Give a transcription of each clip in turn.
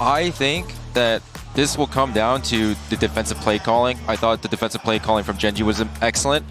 I think that this will come down to the defensive play calling. I thought the defensive play calling from Gen.G was excellent.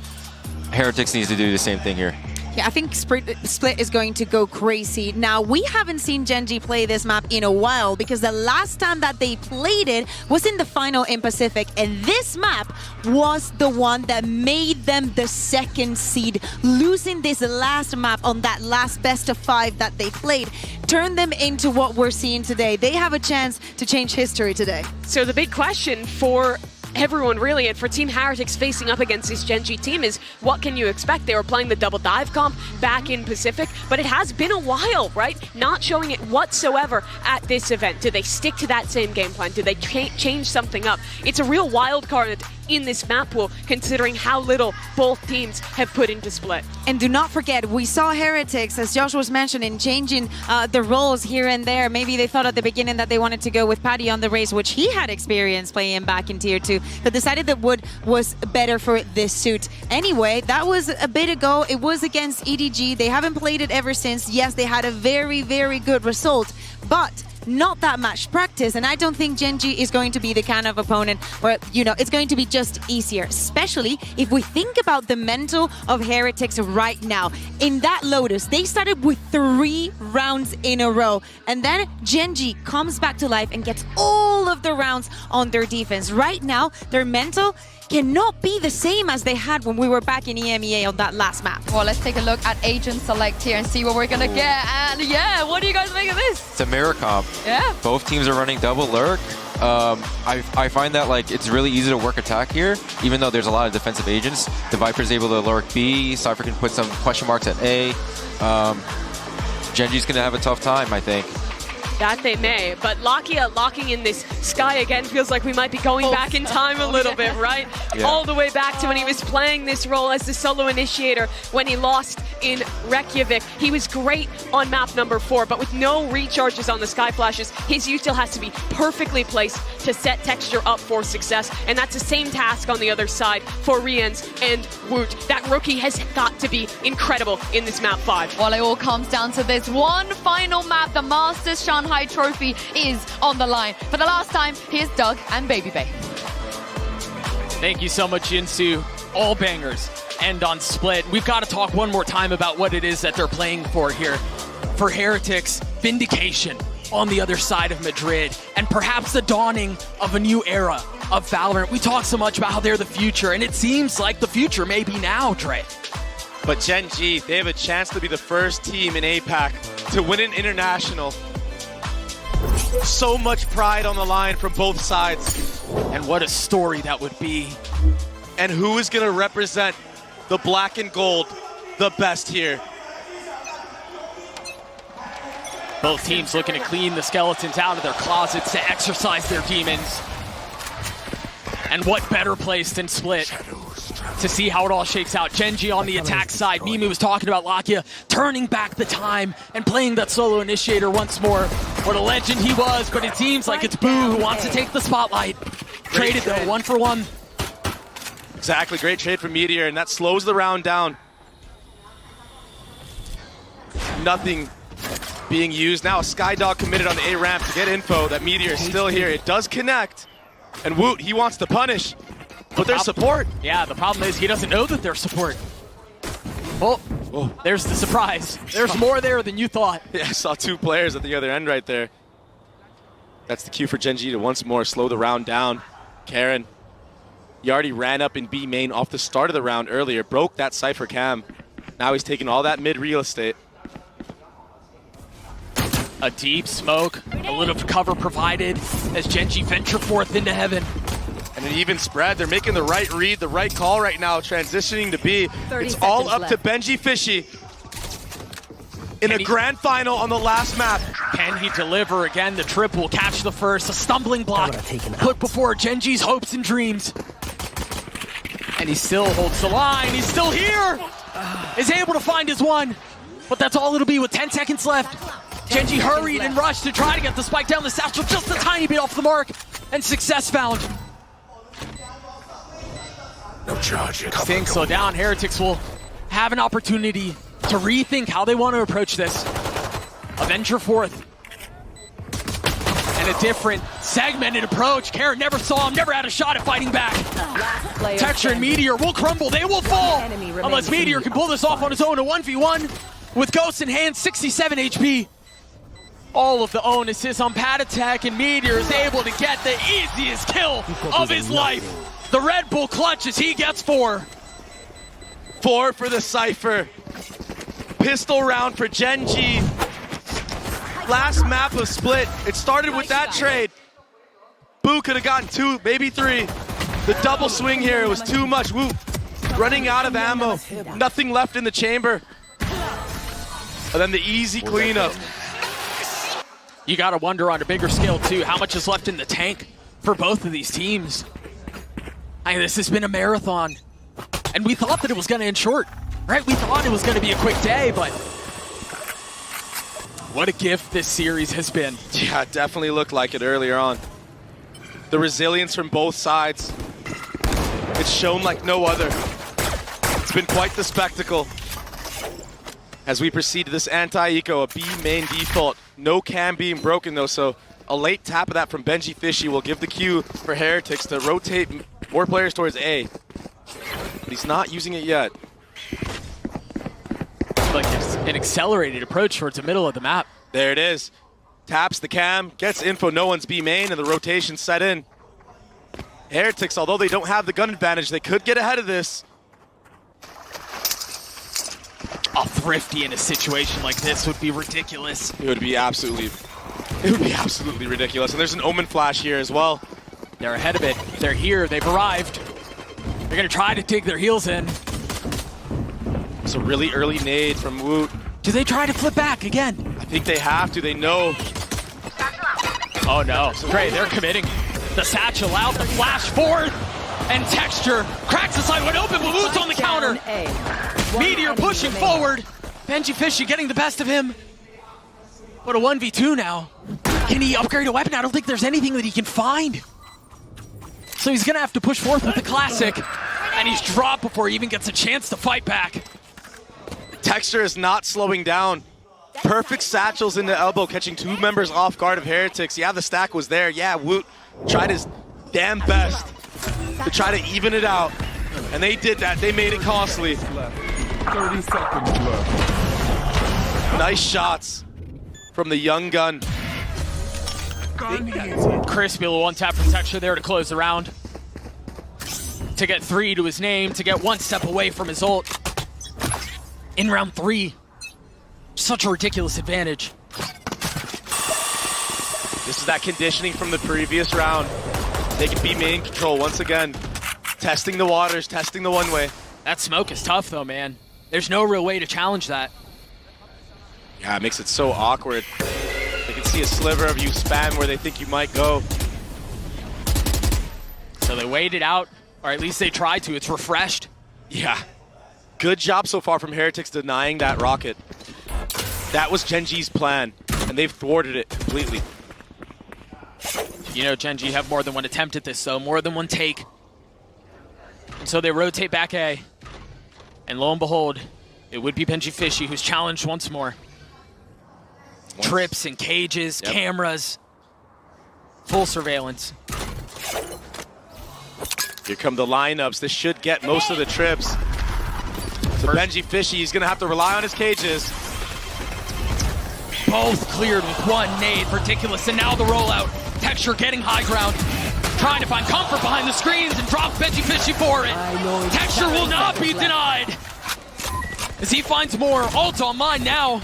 Heretics needs to do the same thing here. Yeah, I think Split is going to go crazy. Now, we haven't seen Gen.G play this map in a while because the last time that they played it was in the final in Pacific, and this map was the one that made them the second seed. Losing this last map on that last best of 5 that they played turned them into what we're seeing today. They have a chance to change history today. So the big question for everyone really, and for Team Heretics facing up against this Gen.G team, is what can you expect? They were playing the double dive comp back in Pacific, but it has been a while, right? Not showing it whatsoever at this event. Do they stick to that same game plan? Do they change something up? It's a real wild card in this map pool, considering how little both teams have put into Split. And do not forget, we saw Heretics, as Josh was mentioning, changing the roles here and there. Maybe they thought at the beginning that they wanted to go with Paddy on the race, which he had experience playing back in Tier 2, but decided that Wood was better for this suit. Anyway, that was a bit ago. It was against EDG. They haven't played it ever since. Yes, they had a very, very good result, but not that much practice, and I don't think Gen.G is going to be the kind of opponent where, you know, it's going to be just easier, especially if we think about the mental of Heretics right now. In that Lotus, they started with 3 rounds in a row, and then Gen.G comes back to life and gets all of the rounds on their defense. Right now, their mental cannot be the same as they had when we were back in EMEA on that last map. Well, let's take a look at Agent Select here and see what we're gonna get. And yeah, what do you guys make of this? It's a mirror comp. Yeah. Both teams are running double lurk. I find that like it's really easy to work attack here, even though there's a lot of defensive agents. The Viper's able to lurk B, Cypher can put some question marks at A. Gen.G's gonna have a tough time, I think. That they may, but Lakia locking in this sky again feels like we might be going back in time a little bit, right? Yeah. All the way back to when he was playing this role as the solo initiator when he lost in Reykjavik. He was great on map number 4, but with no recharges on the sky flashes, his util has to be perfectly placed to set texture up for success, and that's the same task on the other side for Riens and Woot. That rookie has got to be incredible in this map 5. Well, it all comes down to this one final map. The Masters Shanghai trophy is on the line. For the last time, here's Doug and Baby Bay. Thank you so much, Jinsu. All bangers end on Split. We've got to talk one more time about what it is that they're playing for here. For Heretics, vindication on the other side of Madrid, and perhaps the dawning of a new era of Valorant. We talk so much about how they're the future, and it seems like the future may be now, Dre. But Gen.G, they have a chance to be the first team in APAC to win an international. So much pride on the line from both sides. And what a story that would be. And who is going to represent the black and gold the best here? Both teams looking to clean the skeletons out of their closets to exercise their demons. And what better place than Split to see how it all shakes out. Gen.G on the attack side. Mimi was talking about Lakia turning back the time and playing that solo initiator once more. What a legend he was, but it seems like it's Boo who wants to take the spotlight. Traded though, 1 for 1. Exactly, great trade from Meteor, and that slows the round down. Nothing being used. Now a Skydog committed on the A ramp to get info that Meteor is still here. It does connect, and Woot, he wants to punish. But there's support. Yeah, the problem is he doesn't know that there's support. Oh, there's the surprise. There's more there than you thought. Yeah, I saw 2 players at the other end right there. That's the cue for Gen.G to once more slow the round down. Karen, he already ran up in B main off the start of the round earlier, broke that Cypher cam. Now he's taking all that mid real estate. A deep smoke, a little cover provided as Gen.G venture forth into heaven. And an even spread. They're making the right read, the right call right now, transitioning to B. It's all up to Benji Fishy in a grand final on the last map. Can he deliver again? The trip will catch the first. A stumbling block put before Gen.G's hopes and dreams. And he still holds the line. He's still here. Is able to find his one. But that's all it'll be with 10 seconds left. Gen.G hurried and rushed to try to get the spike down the satchel just a tiny bit off the mark. And success found. No charge. Staying slow down, Heretics will have an opportunity to rethink how they want to approach this. A venture forth. And a different segmented approach. Karen never saw him, never had a shot at fighting back. Texture and Meteor will crumble, they will fall. Unless Meteor can pull this off on his own, a 1v1 with Ghost in hand, 67 HP. All of the onus is on Patatek, and Meteor is able to get the easiest kill of his life. The Red Bull clutches, he gets 4. 4 for the Cypher. Pistol round for Gen.G. Last map of Split. It started with that trade. Boo could have gotten 2, maybe 3. The double swing here, it was too much. Woo, running out of ammo. Nothing left in the chamber. And then the easy cleanup. You gotta wonder on a bigger scale too, how much is left in the tank for both of these teams. This has been a marathon. And we thought that it was gonna end short, right? We thought it was gonna be a quick day, but what a gift this series has been. Yeah, it definitely looked like it earlier on. The resilience from both sides. It's shown like no other. It's been quite the spectacle. As we proceed to this anti-eco, a B main default. No cam being broken though, so a late tap of that from Benji Fishy will give the cue for Heretics to rotate more players towards A. But he's not using it yet. Like it's an accelerated approach towards the middle of the map. There it is. Taps the cam, gets info, no one's B main, and the rotation set in. Heretics, although they don't have the gun advantage, they could get ahead of this. Oh, Thrifty in a situation like this would be ridiculous. It would be absolutely ridiculous. And there's an Omen flash here as well. They're ahead of it. They're here. They've arrived. They're going to try to dig their heels in. It's a really early nade from Woot. Do they try to flip back again? I think they have to. They know. Oh, no. Great. They're committing. The satchel out. The flash forward. And Texture cracks the side wide open, but Woot's on the counter. Meteor pushing forward. Benji Fishy getting the best of him. What a 1v2 now. Can he upgrade a weapon? I don't think there's anything that he can find. So he's gonna have to push forth with the classic. And he's dropped before he even gets a chance to fight back. Texture is not slowing down. Perfect satchels into elbow, catching 2 members off guard of Heretics. Yeah, the stack was there. Yeah, Woot tried his damn best to try to even it out. And they did that. They made it costly. 30 seconds left. Nice shots from the young gun. Crispy little one tap from Texture there to close the round. To get 3 to his name, to get 1 step away from his ult. In round 3. Such a ridiculous advantage. This is that conditioning from the previous round. They can be main control once again. Testing the waters, testing the one-way. That smoke is tough though, man. There's no real way to challenge that. Yeah, it makes it so awkward. They can see a sliver of you spam where they think you might go. So they wait it out, or at least they try to. It's refreshed. Yeah. Good job so far from Heretics denying that rocket. That was Gen.G's plan, and they've thwarted it completely. You know, Gen.G have more than one attempt at this, though. More than one take. And so they rotate back A. And lo and behold, it would be Benji Fishy who's challenged once more. Trips and cages, cameras, full surveillance. Here come the lineups. This should get most of the trips. So Benji Fishy, he's going to have to rely on his cages. Both cleared with 1 nade, ridiculous. And now the rollout. Texture getting high ground. Trying to find comfort behind the screens and drop Benji Fishy for it. Texture will not be denied. As he finds more. Ult online now.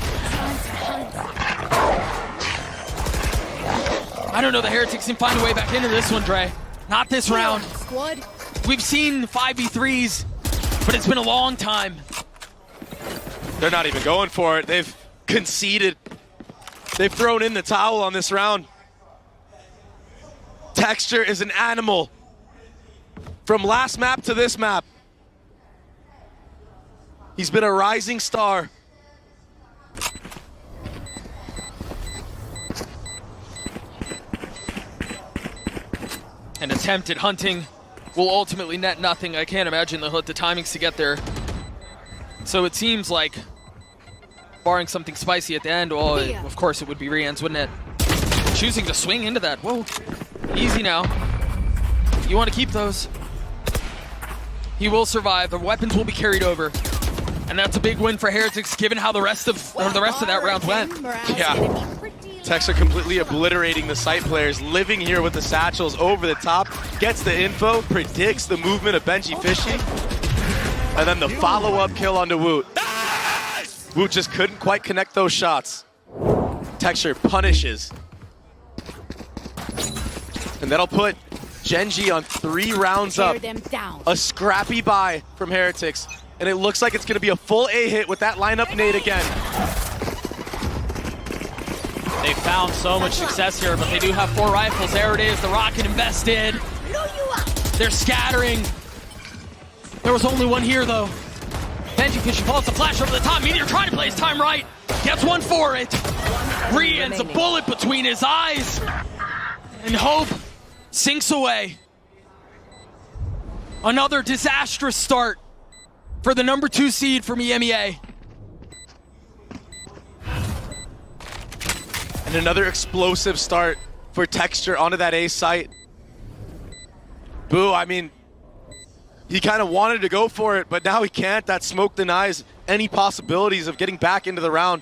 I don't know, the Heretics can find a way back into this one, Dre. Not this round. We've seen 5v3s, but it's been a long time. They're not even going for it. They've conceded. They've thrown in the towel on this round. Texture is an animal. From last map to this map. He's been a rising star. An attempt at hunting will ultimately net nothing. I can't imagine they'll hit the timings to get there. So it seems like, barring something spicy at the end, well, of course it would be re-ends, wouldn't it? choosing to swing into that. Whoa, easy now. You want to keep those. He will survive. The weapons will be carried over. And that's a big win for Heretics, given how the rest of that round went. Yeah. Tex are completely obliterating the site players, living here with the satchels over the top, gets the info, predicts the movement of Gen.G Fishy, and then the follow-up kill onto Woot. Woot just couldn't quite connect those shots. Texture punishes. And that'll put Gen.G on 3 rounds up. A scrappy buy from Heretics. And it looks like it's going to be a full A hit with that lineup nade again. They found so much success here, but they do have 4 rifles. There it is, the rocket invested. They're scattering. There was only one here, though. Gen.G Fishy falls the flash over the top. Meteor trying to play his time right. Gets one for it. Rian's a bullet between his eyes. And Hope sinks away. Another disastrous start for the number 2 seed from EMEA. And another explosive start for Texture onto that A site. Boo, I mean, he kind of wanted to go for it, but now he can't. That smoke denies any possibilities of getting back into the round.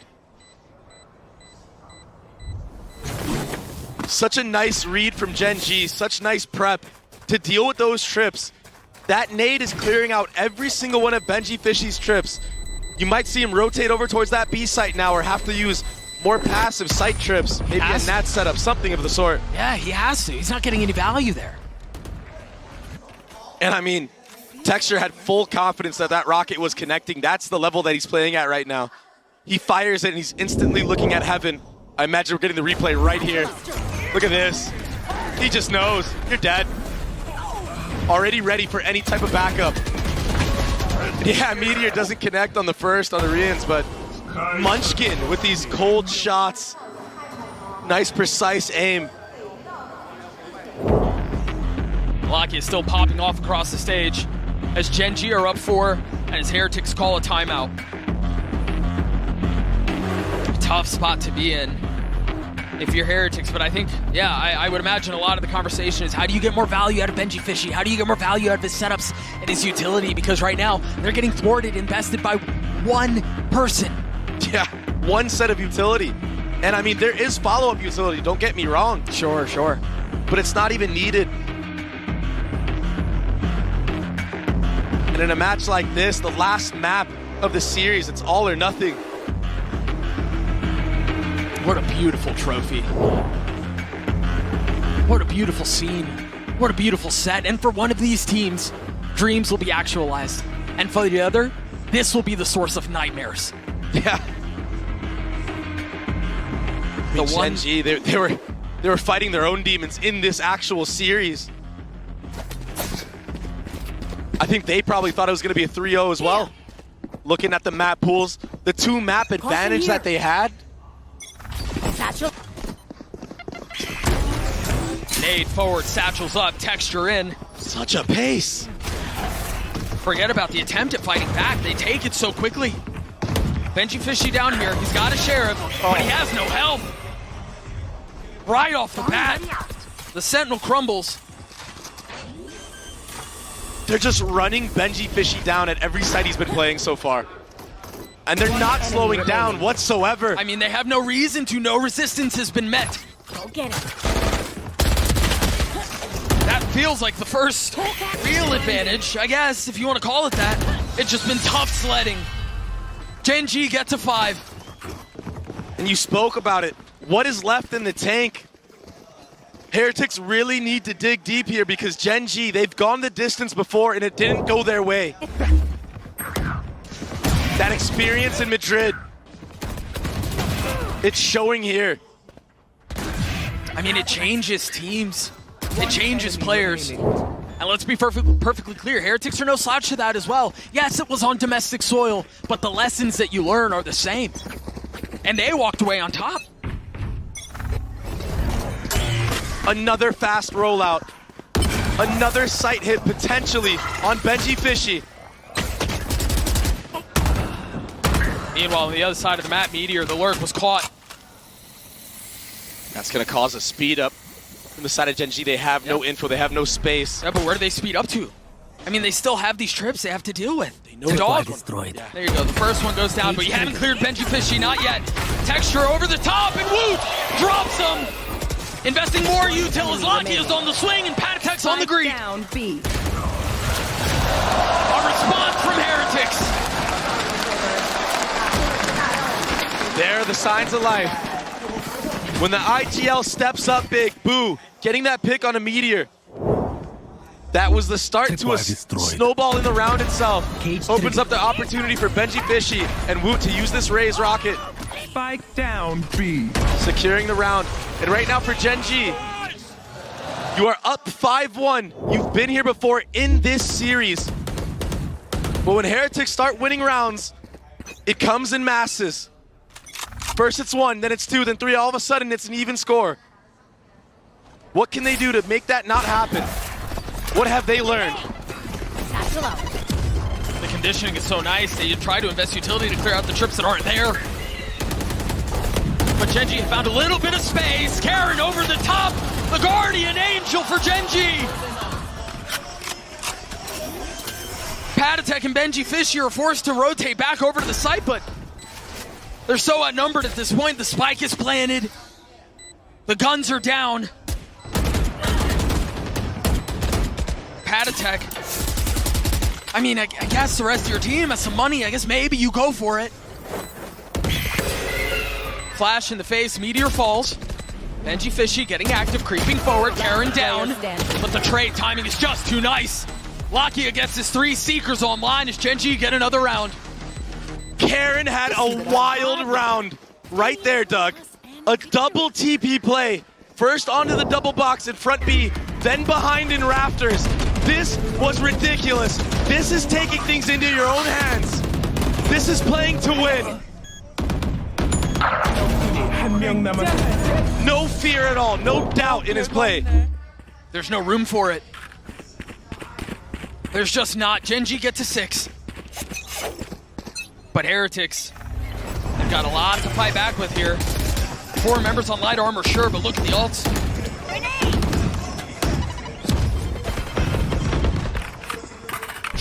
Such a nice read from Gen.G, such nice prep to deal with those trips. That nade is clearing out every single one of Gen.G Fishy's trips. You might see him rotate over towards that B site now or have to use more passive site trips, maybe a Nat setup, something of the sort. Yeah, he has to. He's not getting any value there. And I mean, Texture had full confidence that that rocket was connecting. That's the level that he's playing at right now. He fires it and he's instantly looking at heaven. I imagine we're getting the replay right here. Look at this. He just knows. You're dead. Already ready for any type of backup. Yeah, Meteor doesn't connect on the first on the Rians, but Munchkin with these cold shots. Nice, precise aim. Locky is still popping off across the stage as Gen.G are up 4 and as Heretics call a timeout. Tough spot to be in if you're Heretics, but I think, yeah, I would imagine a lot of the conversation is how do you get more value out of Gen.G Fishy? How do you get more value out of his setups and his utility? Because right now, they're getting thwarted and bested by one person. Yeah, one set of utility. And I mean, there is follow-up utility, don't get me wrong. Sure. But it's not even needed. And in a match like this, the last map of the series, it's all or nothing. What a beautiful trophy. What a beautiful scene. What a beautiful set. And for one of these teams, dreams will be actualized. And for the other, this will be the source of nightmares. Yeah. Gen.G, they were fighting their own demons in this actual series. I think they probably thought it was going to be a 3-0 as well. Looking at the map pools, the 2 map advantage that they had. Satchel. Nade forward, satchels up, Texture in. Such a pace. Forget about the attempt at fighting back. They take it so quickly. Gen.G Fishy down here. He's got a sheriff, but he has no help. Right off the bat, the Sentinel crumbles. They're just running Gen.G Fishy down at every site he's been playing so far. And they're not slowing down whatsoever. I mean, they have no reason to. No resistance has been met. Go get it. That feels like the first real advantage, I guess, if you want to call it that. It's just been tough sledding. Gen.G get to 5. And you spoke about it. What is left in the tank? Heretics really need to dig deep here because Gen.G, they've gone the distance before and it didn't go their way. That experience in Madrid, it's showing here. I mean, it changes teams. It changes players. And let's be perfectly clear, Heretics are no slouch to that as well. Yes, it was on domestic soil, but the lessons that you learn are the same. And they walked away on top. Another fast rollout. Another site hit potentially on Gen.G Fishy. Meanwhile, on the other side of the map, Meteor, the lurk was caught. That's going to cause a speed up from the side of Gen.G. They have no info, they have no space. Yeah, but where do they speed up to? I mean, they still have these trips they have to deal with. They know Dog. destroyed. There you go. The first one goes down, but you haven't cleared BenjiFishy, not yet. Texture over the top, and Woot drops him. Investing more util as Locky is on the swing, and Patatek's on the green. Down B. A response from Heretics. There are the signs of life. When the IGL steps up big, Boo, getting that pick on a Meteor. That was the start to a snowball in the round itself. Opens up the opportunity for BenjiFishy and Woot to use this Raze rocket. Spike down B. Securing the round. And right now for Gen.G, you are up 5-1. You've been here before in this series. But when Heretics start winning rounds, it comes in masses. First it's 1, then it's 2, then 3. All of a sudden it's an even score. What can they do to make that not happen? What have they learned? The conditioning is so nice. They try to invest utility to clear out the trips that aren't there. But Gen.G have found a little bit of space. Karen over the top. The Guardian Angel for Gen.G. Patatek and BenjiFishy are forced to rotate back over to the site, but they're so outnumbered at this point. The spike is planted. The guns are down. Patatek. I mean, I guess the rest of your team has some money. I guess maybe you go for it. Flash in the face, Meteor falls. BenjiFishy getting active, creeping forward, Karen down. But the trade timing is just too nice. Lakia gets his 3 Seekers online as Gen.G get another round. Karen had a wild round right there, Doug. A double TP play. First onto the double box in front B, then behind in rafters. This was ridiculous. This is taking things into your own hands. This is playing to win. No fear at all, no doubt in his play. There's no room for it. There's just not. Gen.G get to 6. But Heretics have got a lot to fight back with here. 4 members on light armor, sure, but look at the ults.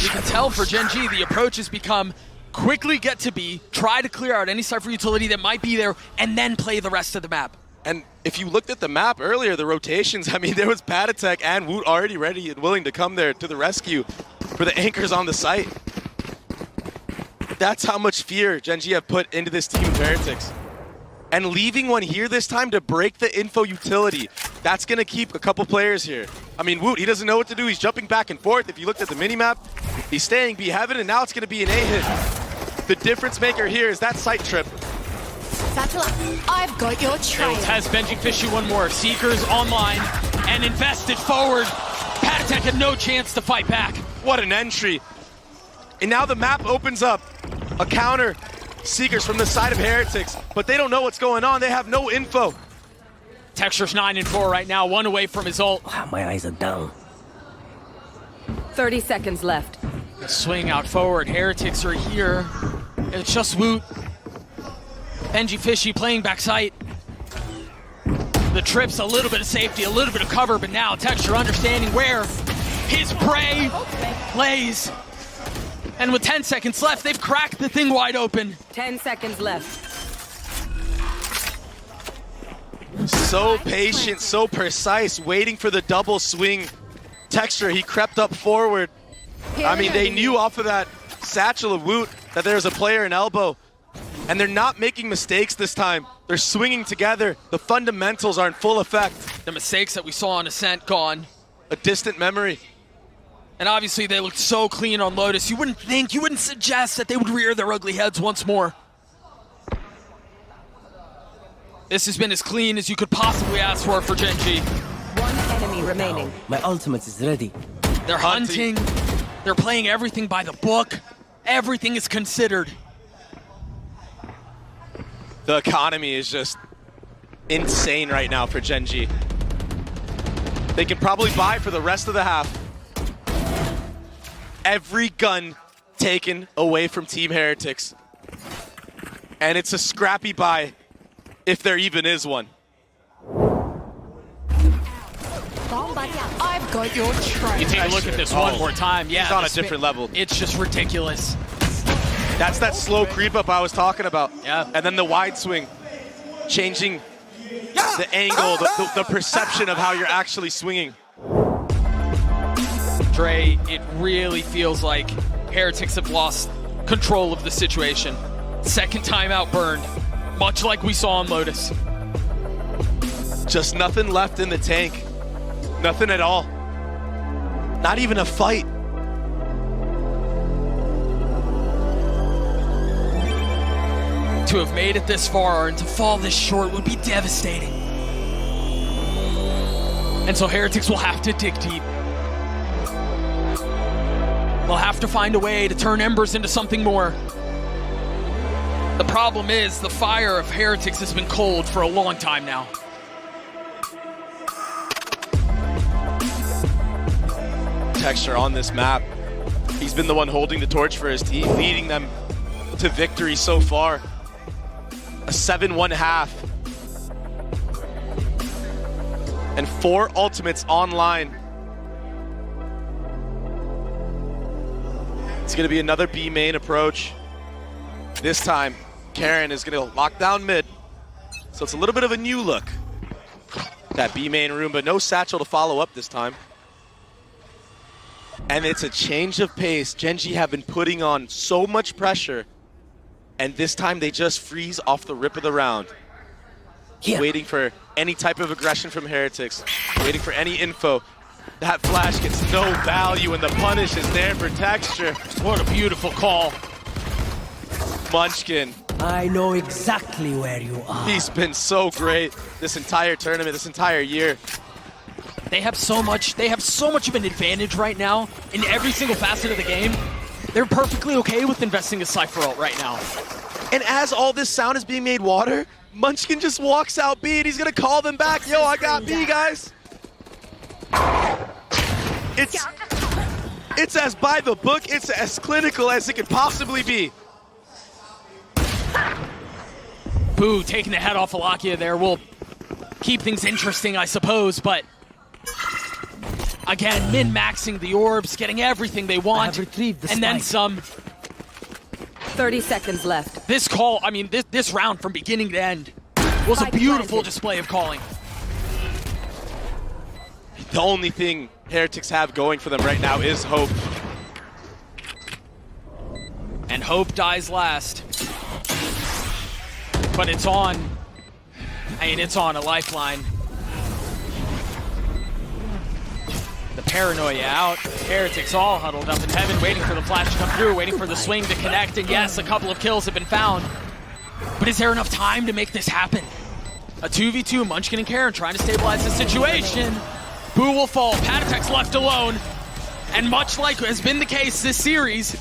You can tell for Gen.G, the approach has become quickly get to B, try to clear out any Cypher utility that might be there, and then play the rest of the map. And if you looked at the map earlier, the rotations, I mean, there was Patatek and Woot already ready and willing to come there to the rescue for the anchors on the site. That's how much fear Gen.G have put into this team of Heretics. And leaving one here this time to break the info utility, that's going to keep a couple players here. I mean, Woot, he doesn't know what to do. He's jumping back and forth. If you looked at the minimap, he's staying B heaven, and now it's going to be an A hit. The difference maker here is that site trip. I've got your trail. Has BenjiFishy one more. Seekers online and invested forward. Patatek had no chance to fight back. What an entry. And now the map opens up. A counter. Seekers from the side of Heretics, but they don't know what's going on. They have no info. Texture's 9-4 right now, 1 away from his ult. My eyes are down. 30 seconds left. Swing out forward. Heretics are here. It's just Woot. BenjiFishy playing backside. The trip's a little bit of safety, a little bit of cover, but now Texture understanding where his prey lays. And with 10 seconds left, they've cracked the thing wide open. 10 seconds left. So patient, so precise, waiting for the double swing. Texture, he crept up forward. I mean, they knew off of that satchel of Woot that there was a player in elbow. And they're not making mistakes this time. They're swinging together. The fundamentals are in full effect. The mistakes that we saw on Ascent gone. A distant memory. And obviously they looked so clean on Lotus. You wouldn't think, you wouldn't suggest that they would rear their ugly heads once more. This has been as clean as you could possibly ask for Gen.G. One enemy remaining. My ultimate is ready. They're hunting. They're playing everything by the book. Everything is considered. The economy is just insane right now for Gen.G. They can probably buy for the rest of the half. Every gun taken away from Team Heretics. And it's a scrappy buy, if there even is one. I've got your trail. You take a look at this one more time. Yeah, he's on a the spin- different level. It's just ridiculous. That's that slow creep up I was talking about. Yeah. And then the wide swing, changing the angle, the perception of how you're actually swinging. Dre, it really feels like Heretics have lost control of the situation. Second timeout burned, much like we saw on Lotus. Just nothing left in the tank. Nothing at all. Not even a fight. To have made it this far and to fall this short would be devastating. And so Heretics will have to dig deep. They'll have to find a way to turn Embers into something more. The problem is the fire of Heretics has been cold for a long time now. Texture on this map. He's been the one holding the torch for his team, leading them to victory so far. A 7-1 half. And 4 ultimates online. It's going to be another B main approach. This time, Karen is going to lock down mid. So it's a little bit of a new look. That B main room, but no Satchel to follow up this time. And it's a change of pace. Gen.G have been putting on so much pressure. And this time they just freeze off the rip of the round. Here. Waiting for any type of aggression from Heretics. Waiting for any info. That flash gets no value and the punish is there for Texture. What a beautiful call. Munchkin. I know exactly where you are. He's been so great this entire tournament, this entire year. They have so much of an advantage right now in every single facet of the game. They're perfectly okay with investing a Cypher ult right now. And as all this sound is being made water, Munchkin just walks out B and he's gonna call them back. Yo, I got B, guys. It's as by the book, it's as clinical as it could possibly be. Boo taking the head off Alakia there will keep things interesting, I suppose, but again, min-maxing the orbs, getting everything they want, and then some. 30 seconds left. This call, I mean, this round from beginning to end was a beautiful display of calling. The only thing Heretics have going for them right now is hope. And hope dies last. But it's on. I mean, it's on a lifeline. The paranoia out. Heretics all huddled up in heaven, waiting for the flash to come through, waiting for the swing to connect, and yes, a couple of kills have been found. But is there enough time to make this happen? A 2v2, Munchkin and Karen trying to stabilize the situation. Boo will fall, Patatek's left alone. And much like has been the case this series,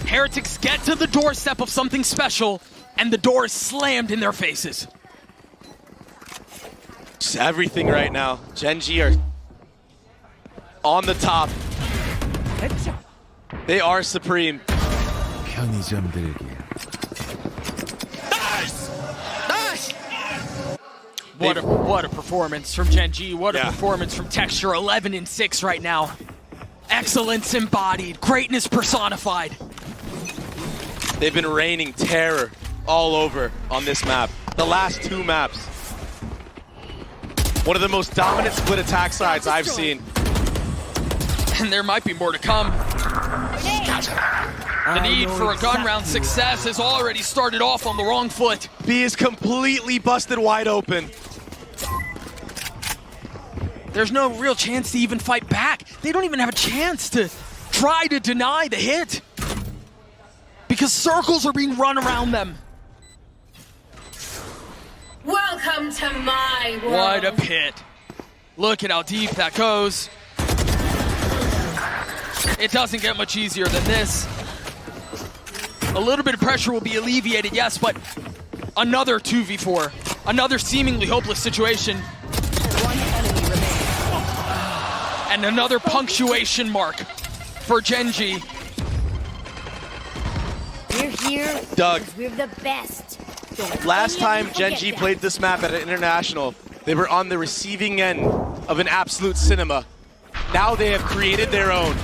Heretics get to the doorstep of something special, and the door is slammed in their faces. Just everything right now. Gen.G are on the top. They are supreme. What a performance from Gen.G. What a performance from Texture. 11-6 right now. Excellence embodied, greatness personified. They've been raining terror all over on this map. The last 2 maps. One of the most dominant split attack sides I've seen. And there might be more to come. The need for a gun round success has already started off on the wrong foot. B is completely busted wide open. There's no real chance to even fight back. They don't even have a chance to try to deny the hit. Because circles are being run around them. Welcome to my world. What a pit. Look at how deep that goes. It doesn't get much easier than this. A little bit of pressure will be alleviated, yes, but another 2v4. Another seemingly hopeless situation. One enemy remaining. And another punctuation mark for Gen.G. We're here Doug. because we're the best. Last time Gen.G played this map at an international, they were on the receiving end of an absolute cinema. Now they have created their own.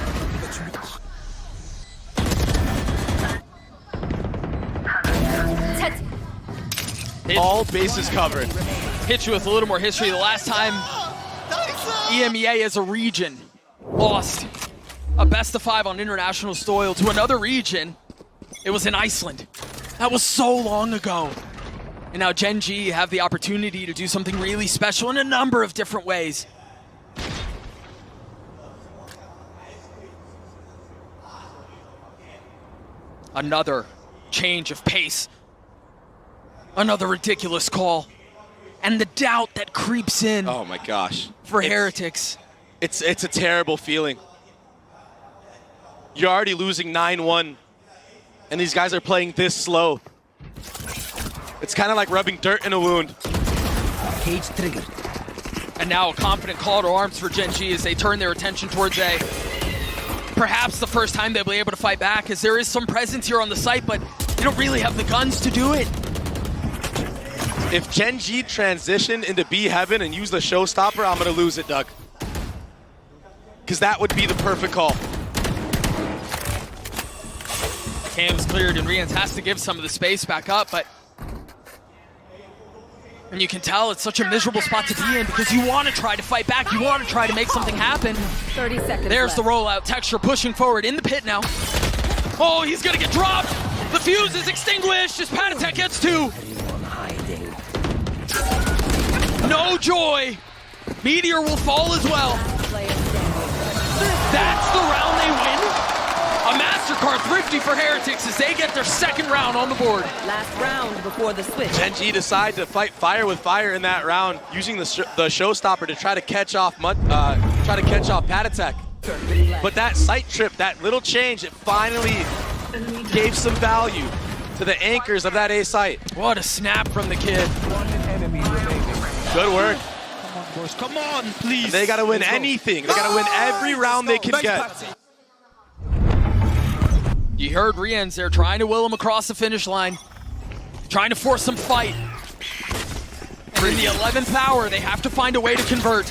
All bases covered. Hit you with a little more history. The last time EMEA as a region lost a best of 5 on international soil to another region, it was in Iceland. That was so long ago. And now Gen.G have the opportunity to do something really special in a number of different ways. Another change of pace. Another ridiculous call. And the doubt that creeps in. Oh my gosh. For Heretics. It's a terrible feeling. You're already losing 9-1, and these guys are playing this slow. It's kind of like rubbing dirt in a wound. Cage triggered. And now a confident call to arms for Gen.G as they turn their attention towards A. Perhaps the first time they'll be able to fight back, as there is some presence here on the site, but they don't really have the guns to do it. If Gen.G transition into B heaven and use the showstopper, I'm going to lose it, Doug. Because that would be the perfect call. Cam's cleared, and Rians has to give some of the space back up, but... And you can tell it's such a miserable spot to be in because you want to try to fight back. You want to try to make something happen. 30 seconds There's the rollout. Texture pushing forward in the pit now. Oh, he's going to get dropped. The fuse is extinguished as Panatek gets 2. No joy. Meteor will fall as well. That's the round they win. A MasterCard thrifty for Heretics as they get their second round on the board. Last round before the switch. Gen.G decide to fight fire with fire in that round, using the showstopper to try to catch off Panatek. But that sight trip, that little change, it finally gave some value to the anchors of that A site. What a snap from the kid. Good work. Come on, boys. Come on, please. And they got to win anything. They got to win every round they can get. You heard Rians there trying to will him across the finish line, trying to force some fight. And in the 11th hour, they have to find a way to convert.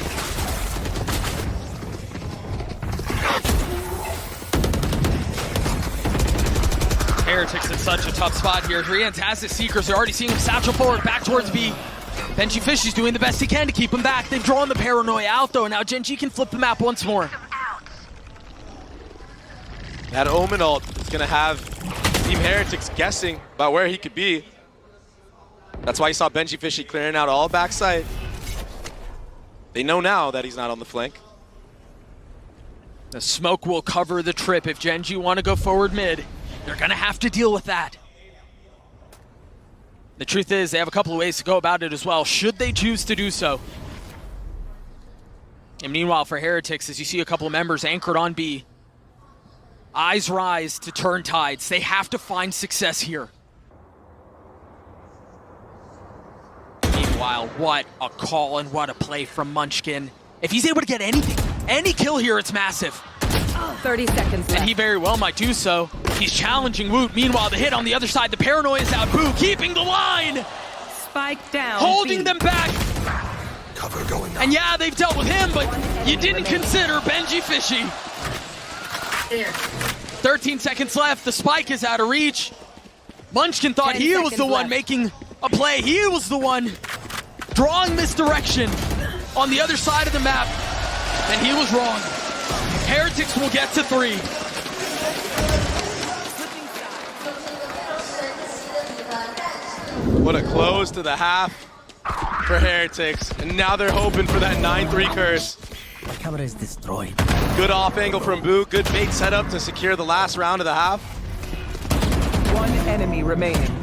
Heretics in such a tough spot here. Rians has his Seekers. They're already seeing him satchel forward, back towards B. Benji Fish is doing the best he can to keep him back. They've drawn the paranoia out, though, and now Gen.G can flip the map once more. That Omen ult is going to have Team Heretics guessing about where he could be. That's why you saw Benji Fishy clearing out all backside. They know now that he's not on the flank. The smoke will cover the trip if Gen.G want to go forward mid. They're going to have to deal with that. The truth is, they have a couple of ways to go about it as well, should they choose to do so. And meanwhile, for Heretics, as you see a couple of members anchored on B, eyes rise to turn tides. They have to find success here. Meanwhile, what a call and what a play from Munchkin. If he's able to get anything, any kill here, it's massive. 30 seconds left. And he very well might do so. He's challenging Woot. Meanwhile, the hit on the other side, the paranoia is out. Boo keeping the line. Spike down. Holding B. them back. Cover going on. And yeah, they've dealt with him, but you didn't consider Benji Fishy. 13 seconds left. The spike is out of reach. Munchkin thought he was the one making a play. He was the one drawing misdirection on the other side of the map. And he was wrong. Heretics will get to 3. What a close to the half for Heretics. And now they're hoping for that 9-3 curse. My camera is destroyed. Good off angle from Boo. Good bait setup to secure the last round of the half. One enemy remaining.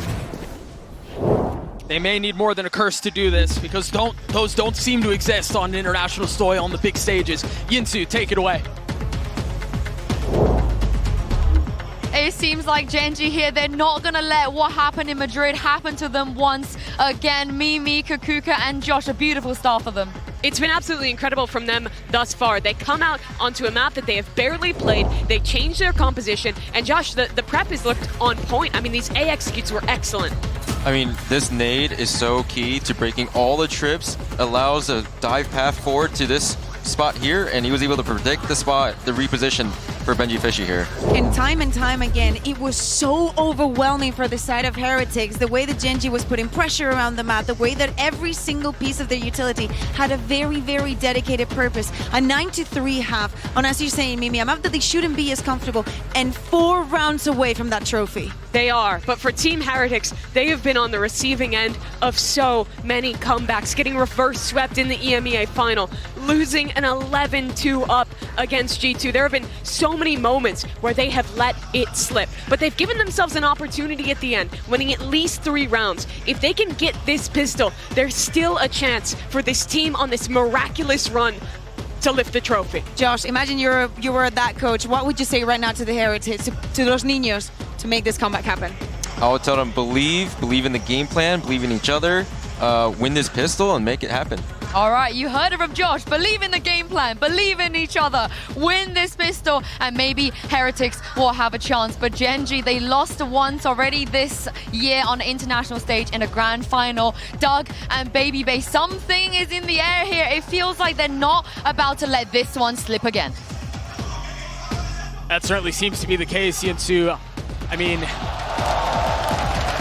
They may need more than a curse to do this because those don't seem to exist on international soil on the big stages. Yinsu, take it away. It seems like Gen.G here, they're not going to let what happened in Madrid happen to them once again. Mimi, Kakuka, and Josh, a beautiful start for them. It's been absolutely incredible from them thus far. They come out onto a map that they have barely played. They changed their composition. And Josh, the prep has looked on point. I mean, these A executes were excellent. I mean, this nade is so key to breaking all the trips, allows a dive path forward to this spot here, and he was able to predict the spot, the reposition for Benji Fishy here. And time again, it was so overwhelming for the side of Heretics, the way that Gen.G was putting pressure around the map, the way that every single piece of their utility had a very, very dedicated purpose. A 9-3 half on, as you're saying, Mimi, a map that they shouldn't be as comfortable, and 4 rounds away from that trophy. They are, but for Team Heretics, they have been on the receiving end of so many comebacks, getting reverse swept in the EMEA final, losing an 11-2 up against G2. There have been so many moments where they have let it slip, but they've given themselves an opportunity at the end, winning at least 3 rounds. If they can get this pistol, there's still a chance for this team on this miraculous run to lift the trophy. Josh, imagine you were that coach. What would you say right now to the Heretics, to those niños, to make this comeback happen? I would tell them believe in the game plan, believe in each other, win this pistol and make it happen. All right, you heard it from Josh. Believe in the game plan, believe in each other, win this pistol, and maybe Heretics will have a chance. But Gen.G, they lost once already this year on the international stage in a grand final. Doug and Baby Bay, something is in the air here. It feels like they're not about to let this one slip again. That certainly seems to be the case, Yinsu. I mean,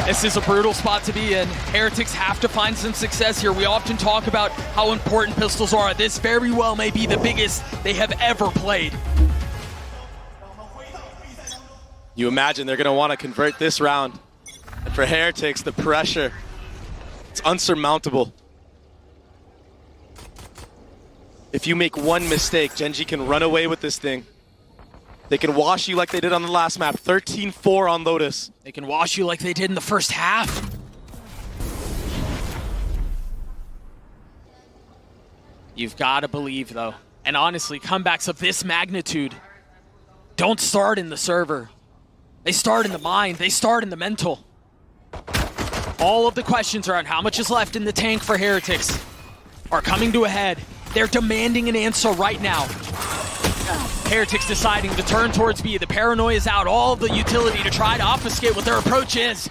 this is a brutal spot to be in. Heretics have to find some success here. We often talk about how important pistols are. This very well may be the biggest they have ever played. You imagine they're going to want to convert this round. And for Heretics, the pressure, it's unsurmountable. If you make one mistake, Gen.G can run away with this thing. They can wash you like they did on the last map, 13-4 on Lotus. They can wash you like they did in the first half. You've got to believe, though. And honestly, comebacks of this magnitude don't start in the server. They start in the mind. They start in the mental. All of the questions around how much is left in the tank for Heretics are coming to a head. They're demanding an answer right now. Heretics deciding to turn towards B. The paranoia is out, all of the utility to try to obfuscate what their approach is.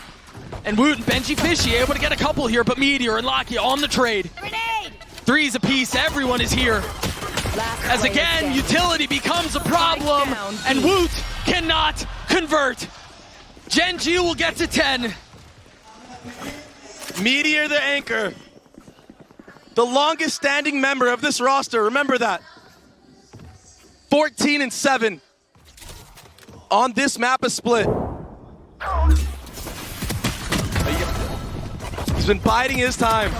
And Woot and Benji Fishy able to get a couple here, but Meteor and Lakia on the trade. Grenade! 3s apiece, everyone is here. As again, utility becomes a problem, and Woot cannot convert. Gen.G will get to 10. Meteor the anchor. The longest standing member of this roster, remember that. 14-7 on this map of split. He's been biding his time,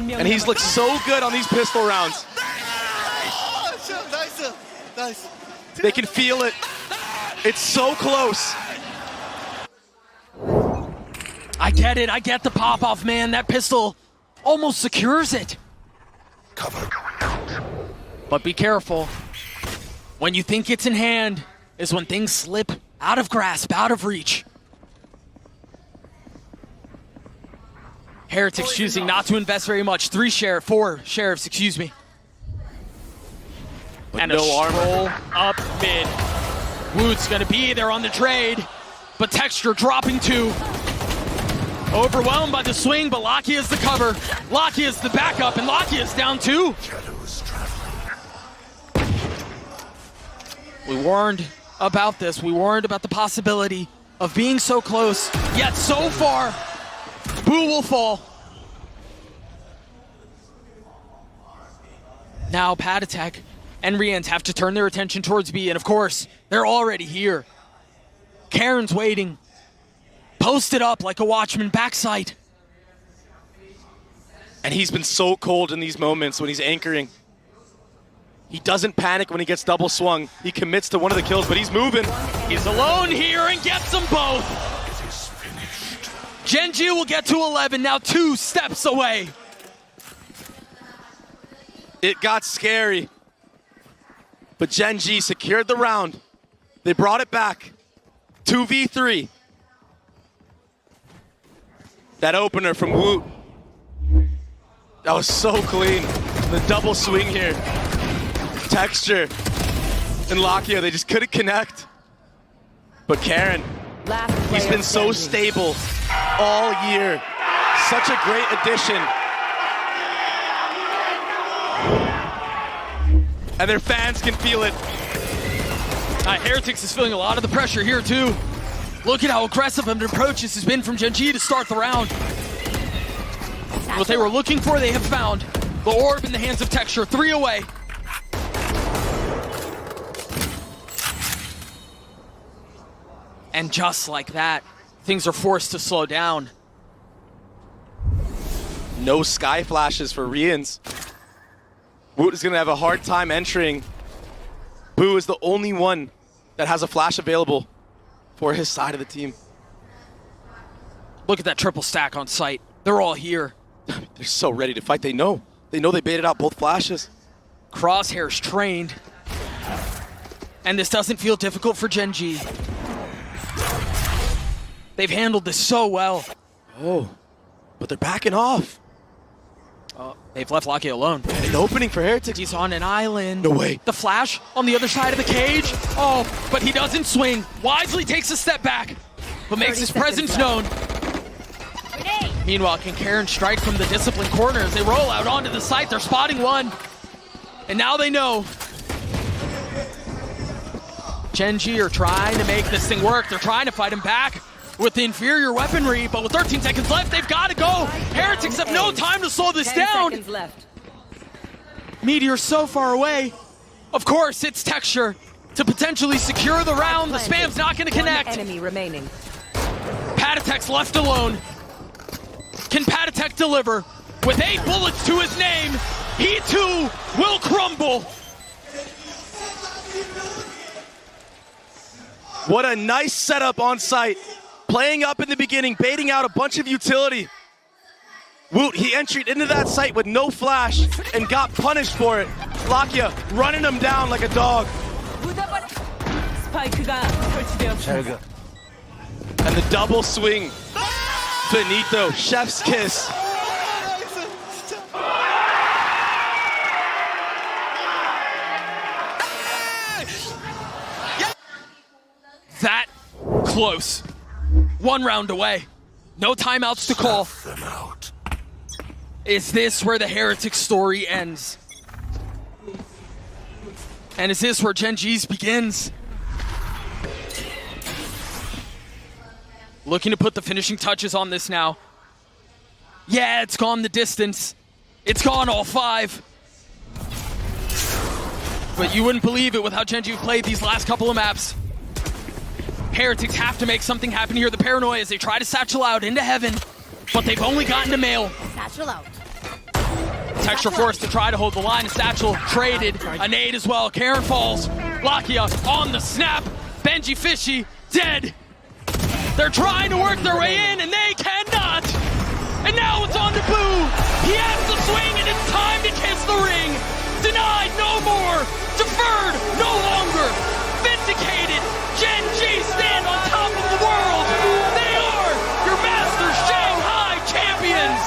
and he's looked so good on these pistol rounds. They can feel it. It's so close. I get it. I get the pop-off, man. That pistol almost secures it. Cover. But be careful. When you think it's in hand is when things slip out of grasp, out of reach. Heretics choosing not to invest very much. 4 sheriffs, excuse me. But and no a armor. stroll up mid. Woot's gonna be there on the trade, but Texture dropping 2. Overwhelmed by the swing, but Lakia is the cover. Lakia is the backup, and Lakia is down 2. We warned about this. We warned about the possibility of being so close, yet so far. Boo will fall. Now Patatek and Riant have to turn their attention towards B, and of course, they're already here. Karen's waiting. Posted up like a watchman backside. And he's been so cold in these moments when he's anchoring. He doesn't panic when he gets double swung. He commits to one of the kills, but he's moving. He's alone here and gets them both. Gen.G will get to 11, now 2 steps away. It got scary. But Gen.G secured the round. They brought it back. 2v3. That opener from Woot. That was so clean. The double swing here. Texture and Lakia, they just couldn't connect. But Karen, he's been so stable all year. such a great addition. And their fans can feel it. Heretics is feeling a lot of the pressure here too. Look at how aggressive of an approach this has been from Gen.G to start the round. What they were looking for, they have found. The orb in the hands of Texture, 3 away. And just like that, things are forced to slow down. No sky flashes for Rians. Woot is gonna have a hard time entering. Boo is the only one that has a flash available for his side of the team. Look at that triple stack on site. They're all here. They're so ready to fight. They know they baited out both flashes. Crosshair's trained. And this doesn't feel difficult for Gen.G. They've handled this so well. Oh, but they're backing off. They've left Lucky alone. An opening for Heretics. He's on an island. No way. The flash on the other side of the cage. Oh, but he doesn't swing. Wisely takes a step back, but makes his presence known. Meanwhile, can Karen strike from the disciplined corner as they roll out onto the site? They're spotting one. And now they know. Gen.G are trying to make this thing work. They're trying to fight him back with the inferior weaponry, but with 13 seconds left, they've got to go. Heretics have no time to slow this 10 down. seconds left. Meteor's so far away. Of course, it's Texture to potentially secure the round. The spam's not going to connect. One enemy remaining. Patatek's left alone. Can Patatek deliver? With 8 bullets to his name, he too will crumble. What a nice setup on site. Playing up in the beginning, baiting out a bunch of utility. Woot, he entered into that site with no flash and got punished for it. Lakia running him down like a dog. And the double swing. Benito, chef's kiss. That close. 1 round away. No timeouts to call. Is this where the Heretic story ends? And is this where Gen.G's begins? Looking to put the finishing touches on this now. Yeah, it's gone the distance. It's gone all 5. But you wouldn't believe it with how Gen.G played these last couple of maps. Heretics have to make something happen here. The paranoia as they try to satchel out into heaven, but they've only gotten to mail. Satchel out. Texture forced to try to hold the line. Satchel traded. A nade as well. Karen falls. Lakia on the snap. Benji Fishy dead. They're trying to work their way in, and they cannot. And now it's on to Boo. He has the swing, and it's time to kiss the ring. Denied, no more. Deferred, no longer. Vindicated. Gen.G stand on top of the world. They are your Masters Shanghai champions.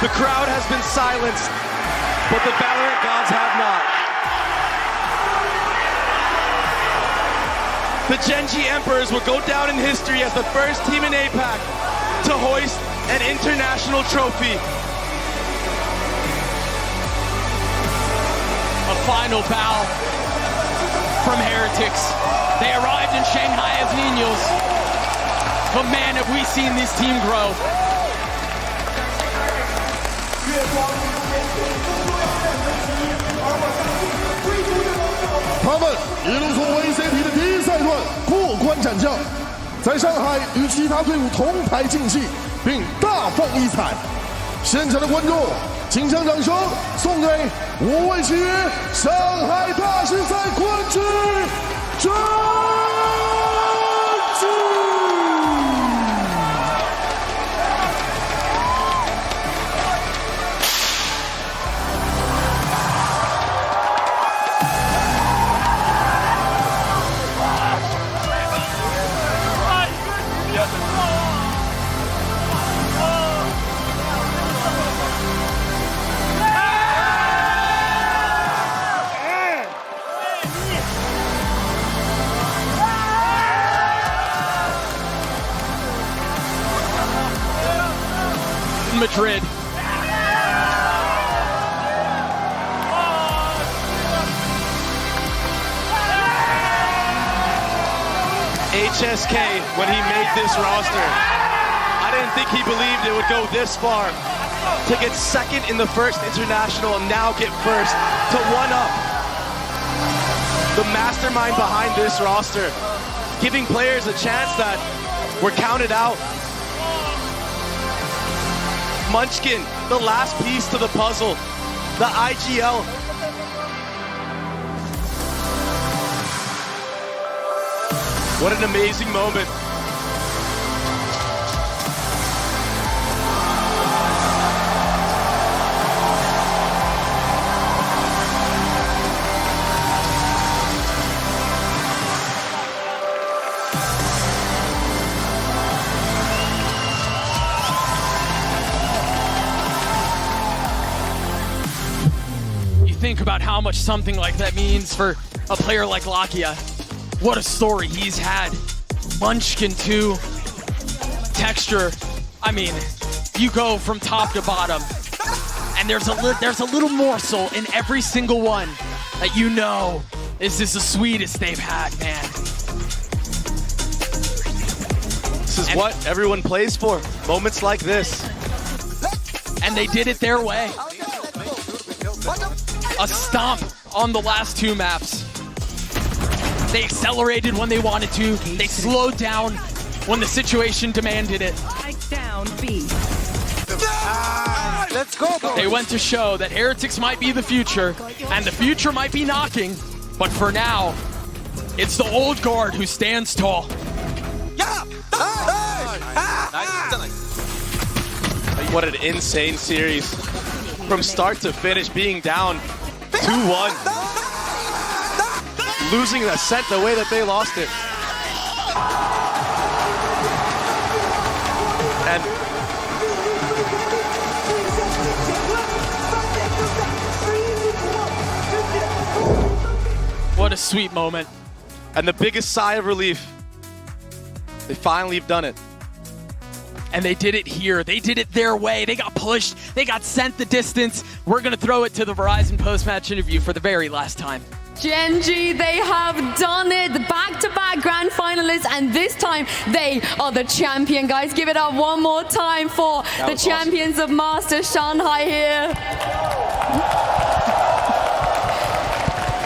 The crowd has been silenced, but the VALORANT gods have not. The Gen.G Emperors will go down in history as the first team in APAC to hoist an international trophy. A final bow from Heretics. They arrived in Shanghai as Niños. But man, have we seen this team grow. 他们一路从 VCT 的第一赛段过关斩将，在上海与其他队伍同台竞技，并大放异彩。现场的观众，请将掌声送给5位契约上海大师赛冠军Gen.G。Madrid. HSK, when he made this roster, I didn't think he believed it would go this far. To get second in the first international and now get first, to one-up the mastermind behind this roster, giving players a chance that were counted out. Munchkin, the last piece to the puzzle, the IGL. What an amazing moment. Think about how much something like that means for a player like Lakia. What a story he's had. Munchkin too. Texture. I mean, you go from top to bottom, and there's a little morsel in every single one that you know is this the sweetest they've had, man. This is what everyone plays for. Moments like this. And they did it their way. A stomp on the last two maps. They accelerated when they wanted to. They slowed down when the situation demanded it. Down B. Let's go, boys. They went to show that Heretics might be the future, and the future might be knocking, but for now, it's the old guard who stands tall. What an insane series. From start to finish, being down 2-1. Losing the set the way that they lost it. And what a sweet moment. And the biggest sigh of relief. They finally have done it. And they did it here. They did it their way. They got pushed. They got sent the distance. We're going to throw it to the Verizon post-match interview for the very last time. GEN.G, they have done it. Back-to-back grand finalists, and this time they are the champion, guys. Give it up one more time for the champions of Masters Shanghai here.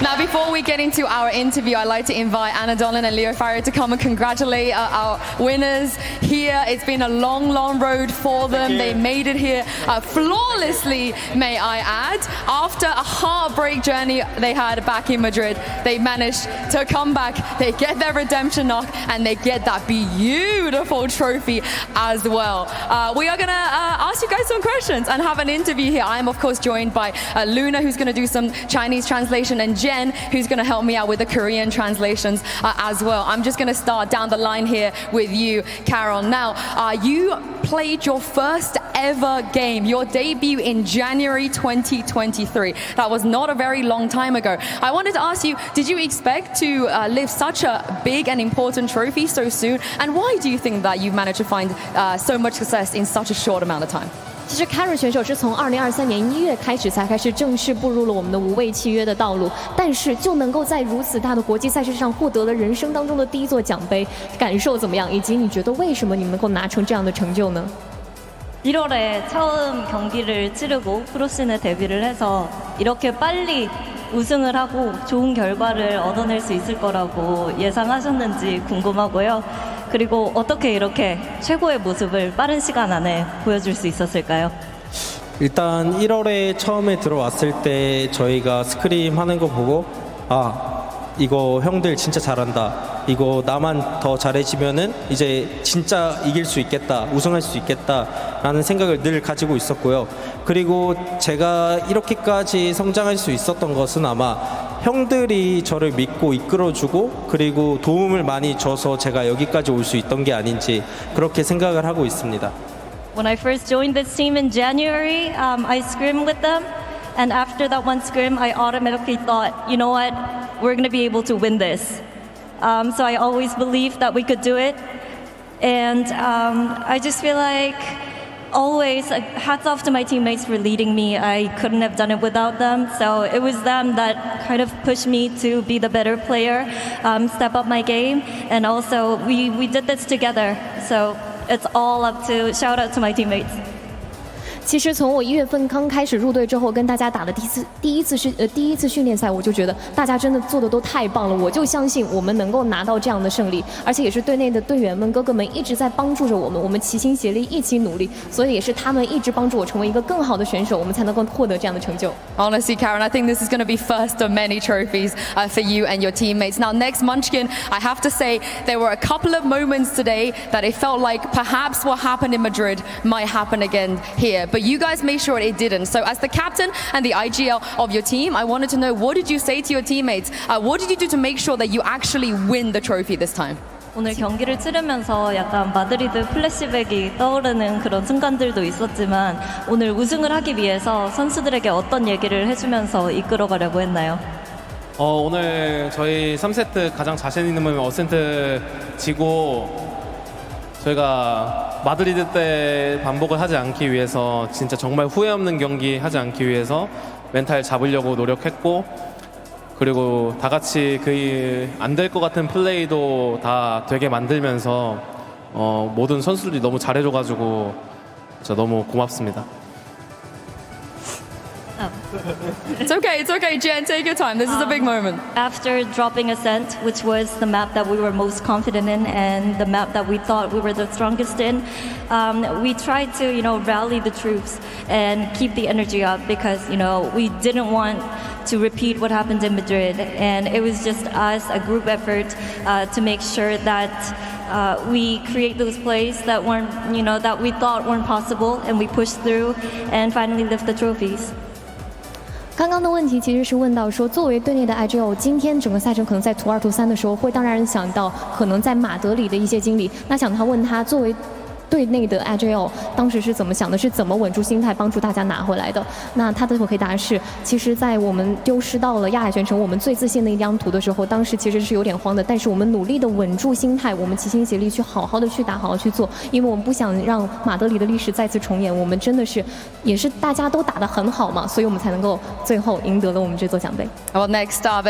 Now, before we get into our interview, I'd like to invite Anna Dolan and Leo Farrier to come and congratulate our winners here. It's been a long, long road for them. They made it here flawlessly, may I add. After a heartbreak journey they had back in Madrid, they managed to come back. They get their redemption knock, and they get that beautiful trophy as well. We are going to ask you guys some questions and have an interview here. I am, of course, joined by Luna, who's going to do some Chinese translation, and Jen, who's going to help me out with the Korean translations as well. I'm just going to start down the line here with you, Carol. Now, you played your first ever game, your debut in January 2023. That was not a very long time ago. I wanted to ask you, did you expect to lift such a big and important trophy so soon? And why do you think that you've managed to find so much success in such a short amount of time? 其实 Karen 选手是从2023年1月开始才开始正式步入了我们的无畏契约的道路，但是就能够在如此大的国际赛事上获得了人生当中的第一座奖杯，感受怎么样？以及你觉得为什么你们能够拿成这样的成就呢？ 1월에 처음 경기를 치르고 프로씬에 데뷔를 해서 이렇게 빨리 우승을 하고 좋은 결과를 얻어낼 수 있을 거라고 예상하셨는지 궁금하고요. 그리고 어떻게 이렇게 최고의 모습을 빠른 시간 안에 보여줄 수 있었을까요? 일단 1월에 처음에 들어왔을 때 저희가 스크림 하는 거 보고 이거 형들 진짜 잘한다. 이거 나만 더 잘해지면은 이제 진짜 이길 수 있겠다. 우승할 수 있겠다라는 생각을 늘 가지고 있었고요. 그리고 제가 이렇게까지 성장할 수 있었던 것은 아마 형들이 저를 믿고 이끌어주고 그리고 도움을 많이 줘서 제가 여기까지 올 수 있던 게 아닌지 그렇게 생각을 하고 있습니다. When I first joined this team in January, I scrimmed with them. And after that one scrim, I automatically thought, you know what, we're going to be able to win this. So I always believed that we could do it. And I just feel like always hats off to my teammates for leading me. I couldn't have done it without them. So it was them that kind of pushed me to be the better player, step up my game, and also we did this together. So it's all up to shout out to my teammates. 其实从我1月份刚开始入队之后，跟大家打的第一次训练赛，我就觉得大家真的做的都太棒了，我就相信我们能够拿到这样的胜利，而且也是队内的队员们、哥哥们一直在帮助着我们，我们齐心协力一起努力，所以也是他们一直帮助我成为一个更好的选手，我们才能够获得这样的成就。Honestly, Karen, I think this is going to be first of many trophies for you and your teammates. Now, next Munchkin, I have to say there were a couple of moments today that it felt like perhaps what happened in Madrid might happen again here. But you guys made sure it didn't. So as the captain and the IGL of your team, I wanted to know, what did you say to your teammates? What did you do to make sure that you actually win the trophy this time? 오늘 경기를 치르면서 약간 마드리드 플래시백이 떠오르는 그런 순간들도 있었지만 오늘 우승을 하기 위해서 선수들에게 어떤 얘기를 해주면서 이끌어가려고 했나요? 오늘 저희 3세트 가장 자신 있는 부분 어센트 지고 저희가 마드리드 때 반복을 하지 않기 위해서 진짜 정말 후회 없는 경기 하지 않기 위해서 멘탈 잡으려고 노력했고 그리고 다 같이 그 안 될 것 같은 플레이도 다 되게 만들면서 모든 선수들이 너무 잘해줘가지고 진짜 너무 고맙습니다. It's okay, Jen, take your time. This is a big moment. After dropping Ascent, which was the map that we were most confident in and the map that we thought we were the strongest in, we tried to, rally the troops and keep the energy up because, we didn't want to repeat what happened in Madrid. And it was just us, a group effort to make sure that we create those plays that weren't, that we thought weren't possible, and we pushed through and finally lift the trophies. 刚刚的问题其实是问到说，作为队内的 IGL， 今天整个赛程可能在图2、图3的时候，会当然人想到可能在马德里的一些经历。那想他问他作为队内的 IGL 当时是怎么想的，是怎么稳住心态帮助大家拿回来的？那他的回答是，其实在我们丢失到了亚海全城我们最自信的一张图的时候，当时其实是有点慌的，但是我们努力的稳住心态，我们齐心协力去好好的去打，好好去做，因为我们不想让马德里的历史再次重演，我们真的是也是大家都打得很好嘛，所以我们才能够最后赢得了我们这座奖杯。Well, next up.